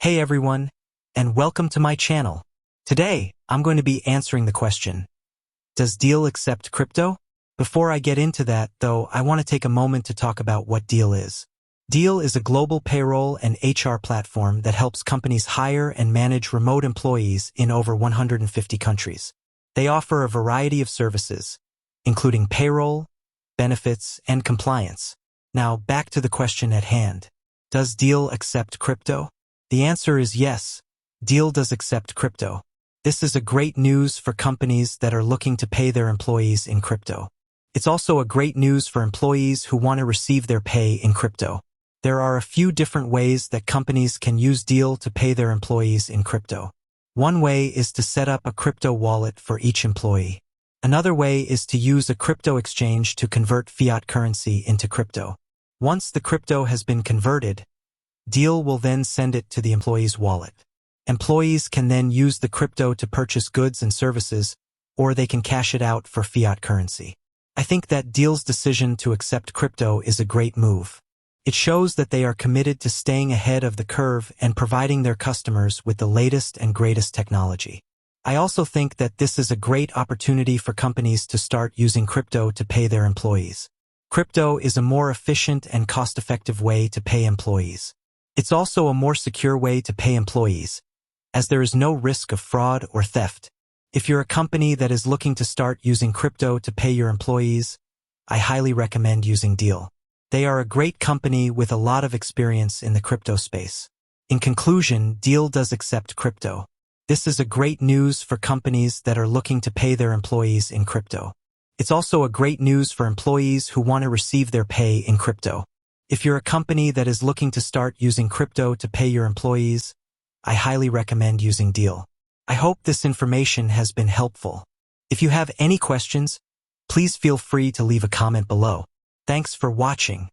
Hey everyone, and welcome to my channel. Today, I'm going to be answering the question, does Deel accept crypto? Before I get into that, though, I want to take a moment to talk about what Deel is. Deel is a global payroll and HR platform that helps companies hire and manage remote employees in over 150 countries. They offer a variety of services, including payroll, benefits, and compliance. Now, back to the question at hand. Does Deel accept crypto? The answer is yes, Deel does accept crypto. This is a great news for companies that are looking to pay their employees in crypto. It's also a great news for employees who want to receive their pay in crypto. There are a few different ways that companies can use Deel to pay their employees in crypto. One way is to set up a crypto wallet for each employee. Another way is to use a crypto exchange to convert fiat currency into crypto. Once the crypto has been converted, Deel will then send it to the employee's wallet. Employees can then use the crypto to purchase goods and services, or they can cash it out for fiat currency. I think that Deel's decision to accept crypto is a great move. It shows that they are committed to staying ahead of the curve and providing their customers with the latest and greatest technology. I also think that this is a great opportunity for companies to start using crypto to pay their employees. Crypto is a more efficient and cost-effective way to pay employees. It's also a more secure way to pay employees, as there is no risk of fraud or theft. If you're a company that is looking to start using crypto to pay your employees, I highly recommend using Deel. They are a great company with a lot of experience in the crypto space. In conclusion, Deel does accept crypto. This is a great news for companies that are looking to pay their employees in crypto. It's also a great news for employees who want to receive their pay in crypto. If you're a company that is looking to start using crypto to pay your employees, I highly recommend using Deel. I hope this information has been helpful. If you have any questions, please feel free to leave a comment below. Thanks for watching.